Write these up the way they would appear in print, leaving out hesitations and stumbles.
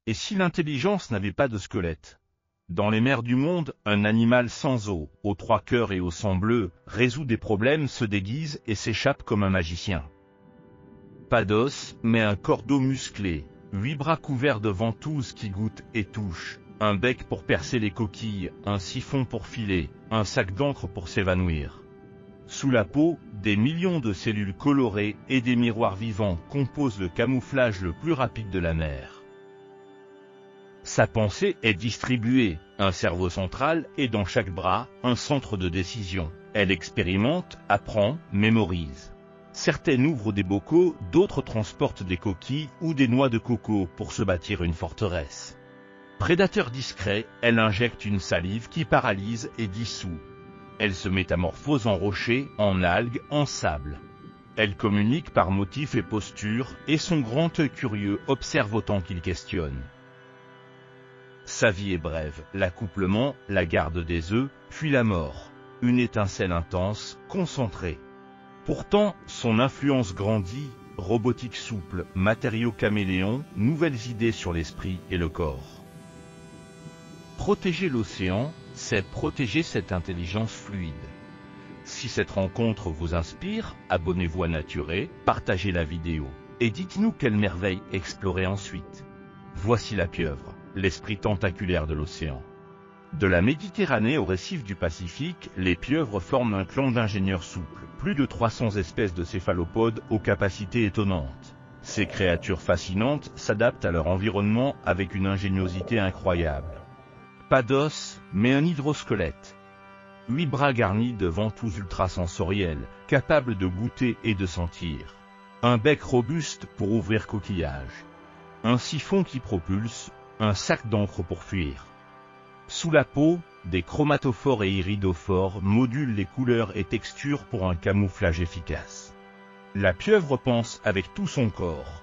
Et si l'intelligence n'avait pas de squelette? Dans les mers du monde, un animal sans os, aux 3 cœurs et au sang bleu, résout des problèmes, se déguise et s'échappe comme un magicien. Pas d'os, mais un cordeau musclé, 8 bras couverts de ventouses qui goûtent et touchent, un bec pour percer les coquilles, un siphon pour filer, un sac d'encre pour s'évanouir. Sous la peau, des millions de cellules colorées et des miroirs vivants composent le camouflage le plus rapide de la mer. Sa pensée est distribuée, un cerveau central et dans chaque bras, un centre de décision. Elle expérimente, apprend, mémorise. Certaines ouvrent des bocaux, d'autres transportent des coquilles ou des noix de coco pour se bâtir une forteresse. Prédateur discret, elle injecte une salive qui paralyse et dissout. Elle se métamorphose en rocher, en algues, en sable. Elle communique par motifs et postures, et son grand œil curieux observe autant qu'il questionne. Sa vie est brève, l'accouplement, la garde des œufs, puis la mort. Une étincelle intense, concentrée. Pourtant, son influence grandit, robotique souple, matériaux caméléons, nouvelles idées sur l'esprit et le corps. Protéger l'océan, c'est protéger cette intelligence fluide. Si cette rencontre vous inspire, abonnez-vous à Naturé, partagez la vidéo, et dites-nous quelle merveille explorer ensuite. Voici la pieuvre, l'esprit tentaculaire de l'océan. De la Méditerranée au récif du Pacifique, les pieuvres forment un clan d'ingénieurs souples, plus de 300 espèces de céphalopodes aux capacités étonnantes. Ces créatures fascinantes s'adaptent à leur environnement avec une ingéniosité incroyable. Pas d'os, mais un hydrosquelette. 8 bras garnis de ventouses ultrasensorielles, capables de goûter et de sentir. Un bec robuste pour ouvrir coquillage. Un siphon qui propulse, un sac d'encre pour fuir. Sous la peau, des chromatophores et iridophores modulent les couleurs et textures pour un camouflage efficace. La pieuvre pense avec tout son corps.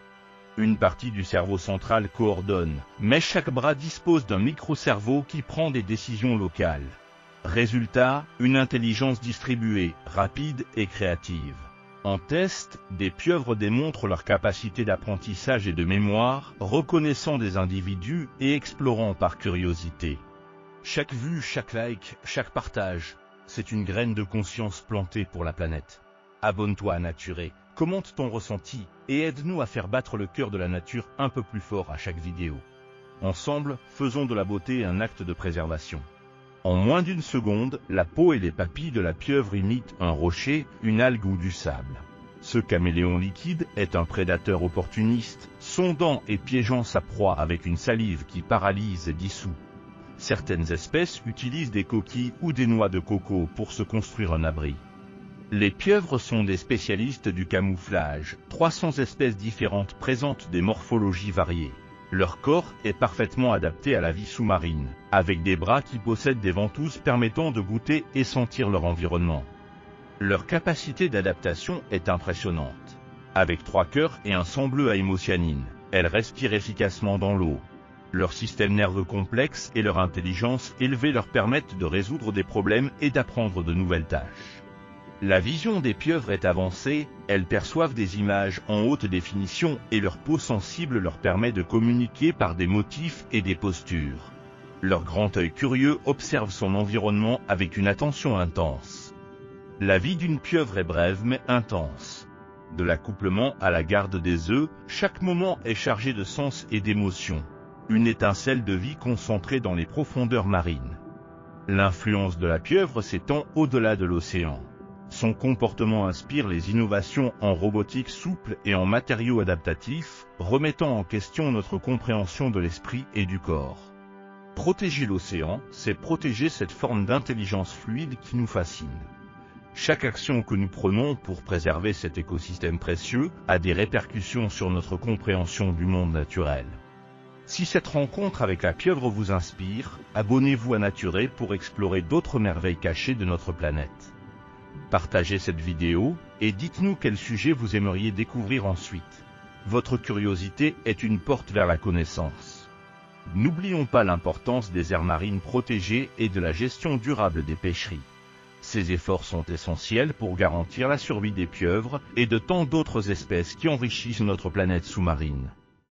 Une partie du cerveau central coordonne, mais chaque bras dispose d'un micro-cerveau qui prend des décisions locales. Résultat, une intelligence distribuée, rapide et créative. En test, des pieuvres démontrent leur capacité d'apprentissage et de mémoire, reconnaissant des individus et explorant par curiosité. Chaque vue, chaque like, chaque partage, c'est une graine de conscience plantée pour la planète. Abonne-toi à Naturé, commente ton ressenti, et aide-nous à faire battre le cœur de la nature un peu plus fort à chaque vidéo. Ensemble, faisons de la beauté un acte de préservation. En moins d'une seconde, la peau et les papilles de la pieuvre imitent un rocher, une algue ou du sable. Ce caméléon liquide est un prédateur opportuniste, sondant et piégeant sa proie avec une salive qui paralyse et dissout. Certaines espèces utilisent des coquilles ou des noix de coco pour se construire un abri. Les pieuvres sont des spécialistes du camouflage, 300 espèces différentes présentent des morphologies variées. Leur corps est parfaitement adapté à la vie sous-marine, avec des bras qui possèdent des ventouses permettant de goûter et sentir leur environnement. Leur capacité d'adaptation est impressionnante. Avec 3 cœurs et un sang bleu à hémocyanine, elles respirent efficacement dans l'eau. Leur système nerveux complexe et leur intelligence élevée leur permettent de résoudre des problèmes et d'apprendre de nouvelles tâches. La vision des pieuvres est avancée, elles perçoivent des images en haute définition et leur peau sensible leur permet de communiquer par des motifs et des postures. Leur grand œil curieux observe son environnement avec une attention intense. La vie d'une pieuvre est brève mais intense. De l'accouplement à la garde des œufs, chaque moment est chargé de sens et d'émotions. Une étincelle de vie concentrée dans les profondeurs marines. L'influence de la pieuvre s'étend au-delà de l'océan. Son comportement inspire les innovations en robotique souple et en matériaux adaptatifs, remettant en question notre compréhension de l'esprit et du corps. Protéger l'océan, c'est protéger cette forme d'intelligence fluide qui nous fascine. Chaque action que nous prenons pour préserver cet écosystème précieux a des répercussions sur notre compréhension du monde naturel. Si cette rencontre avec la pieuvre vous inspire, abonnez-vous à Naturé pour explorer d'autres merveilles cachées de notre planète. Partagez cette vidéo, et dites-nous quel sujet vous aimeriez découvrir ensuite. Votre curiosité est une porte vers la connaissance. N'oublions pas l'importance des aires marines protégées et de la gestion durable des pêcheries. Ces efforts sont essentiels pour garantir la survie des pieuvres et de tant d'autres espèces qui enrichissent notre planète sous-marine.